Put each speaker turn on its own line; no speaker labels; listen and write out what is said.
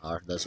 8-10